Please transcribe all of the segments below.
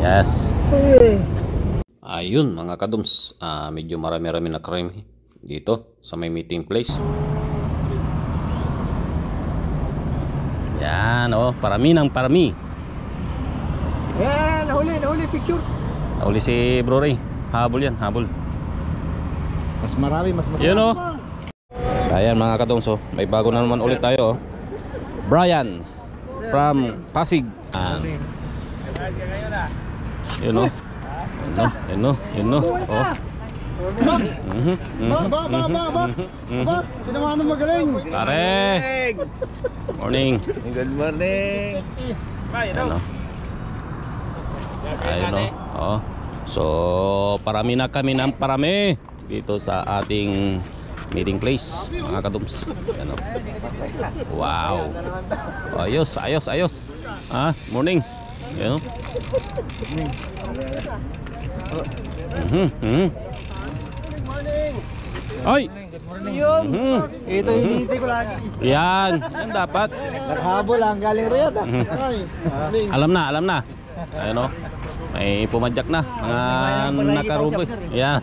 Yes. Ayun mga kadoms, medyo marami-rami na crime dito sa may meeting place. Yan parami ng parami. Yan, nahuli picture. Nahuli si Bro Ray. Habol yan, habol. Mas marami, mas marami. Yun Ayan mga kadoms, may bago na naman ulit tayo. Brian from Pasig. Yun Sino mo magaling? Pare. Morning. Good morning. Ayun So parami na kami ng parami dito sa ating meeting place mga kadoms. Wow. Ayos. Morning. Ayun. Ay! Ito hinihintay ko lagi. Yan dapat. Naghabol ang galing Riyadh. Alam na. Ayun may pumadyak na mga nakarubay. Yan.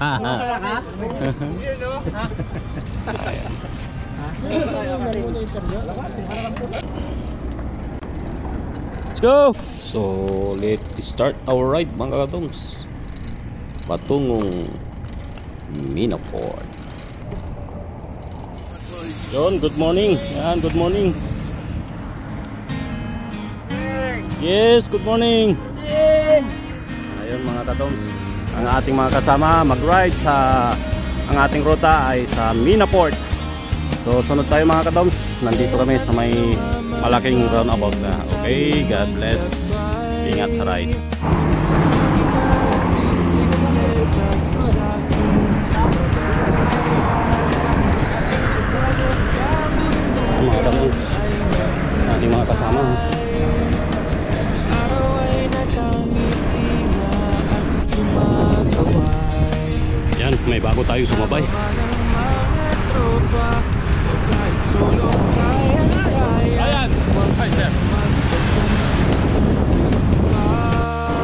Let's go. So let's start our ride mga kadoms patungong Minaport. Yun, good morning. Yan, good morning. Yes, good morning. Ayun mga kadoms, ang ating mga kasama mag-ride sa ang ating ruta ay sa Minaport. So sunod tayo mga kadoms. Nandito kami sa may malaking roundabout na. Okay, God bless. Ingat sa ride. Mga kadoms, ating mga kasama. Yan, may bago tayo sumabay. Ayan. Hi sir.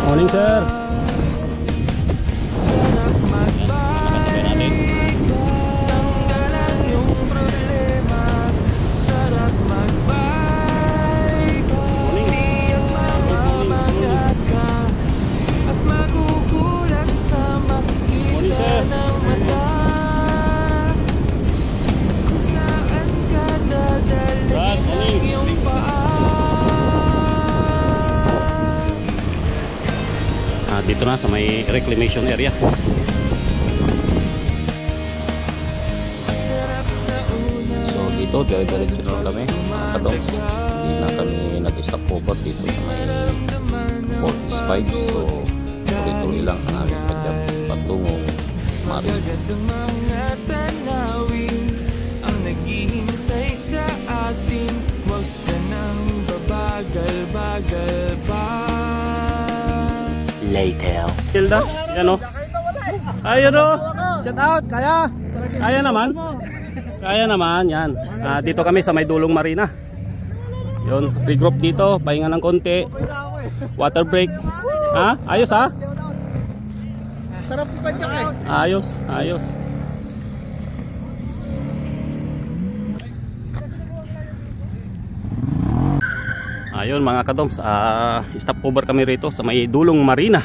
Morning sir. Nakasabay natin. Dito na sa may reclamation area. So dito dire-diretso na kami kadoms. Hindi na kami nag-stop over dito sa may Port Spice. So tuloy-tuloy lang ang aming padyak patungong Marina. Ang naghihintay sa atin, wag ka nang babagal-bagal pa. Later. Hilda, yan ayun shout out, kaya naman yan. Dito kami sa may Dulong Marina. Yun, regroup dito, pahinga ng konti, water break. Ayos Sarap ipadyak ayos. Ayun mga kadoms, stop over kami rito sa may Dulong Marina.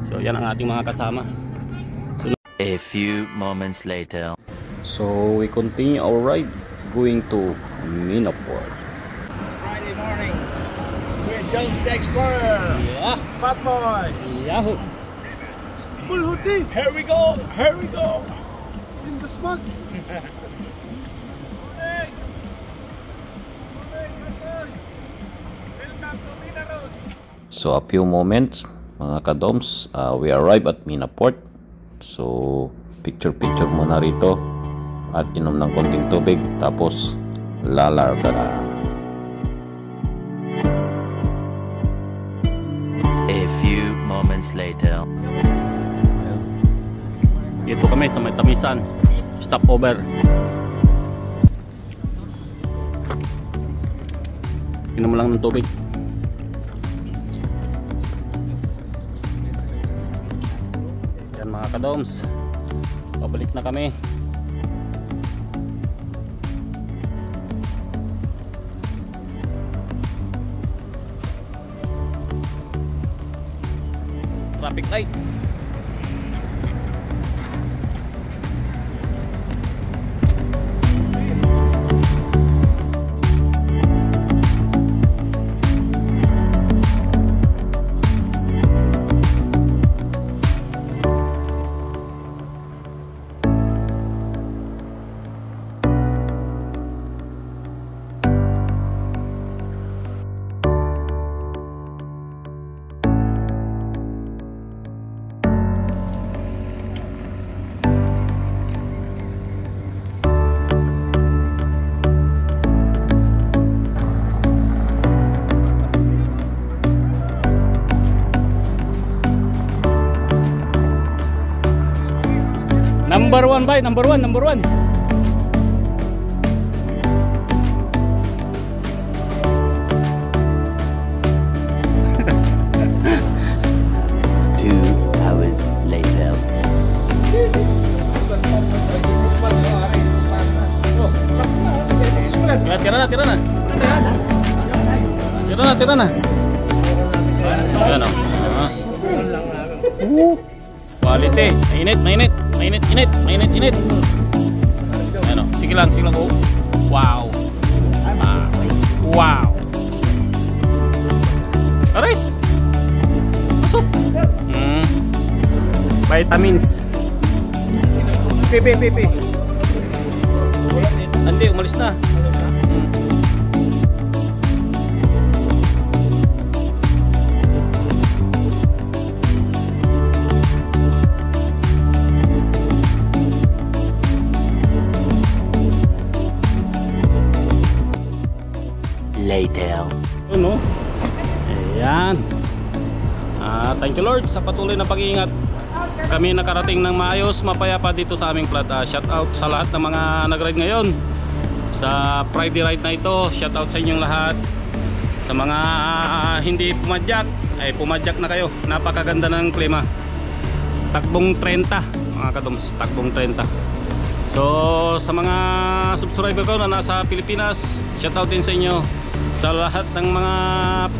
So yan ang ating mga kasama. So, a few moments later. So we continue our ride going to Minaport. Friday morning with James the Explorer. Yeah. Fat Boys. Yahoo. Full hoodie. Here we go. In the smog. So a few moments mga kadoms, we arrive at Minaport. So picture muna rito at inom ng konting tubig, tapos lalarga na. A few moments later. Dito kami sa may Tamisan, stop over. Inom lang ng tubig. Ayan mga kadoms, pabalik na kami. Traffic light. Number one, bay, number one. Hours later. Tira na. Ayan o. Quality. Mainit. Ayan o. Sige lang. Oh. Wow. Wow. Aris. Masuk. Vitamins. Pipi. Nanti umalis na. Later. Ano? Ayan. Thank you Lord sa patuloy na pag-iingat. Kami nakarating ng maayos, mapayapa dito sa aming plat. Shout out sa lahat ng mga nag-ride ngayon sa Friday ride na ito. Shout out sa inyong lahat. Sa mga hindi pumadyak, ay pumadyak na kayo. Napakaganda ng klima. Takbong 30 mga kadoms, takbong 30. So sa mga subscriber ko na nasa Pilipinas, shout out din sa inyo. Sa lahat ng mga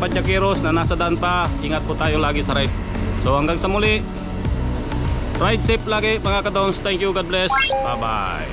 padyakeros na nasa daan pa, ingat po tayo lagi sa ride. So hanggang sa muli, ride safe lagi mga kadoms. Thank you, God bless, bye bye.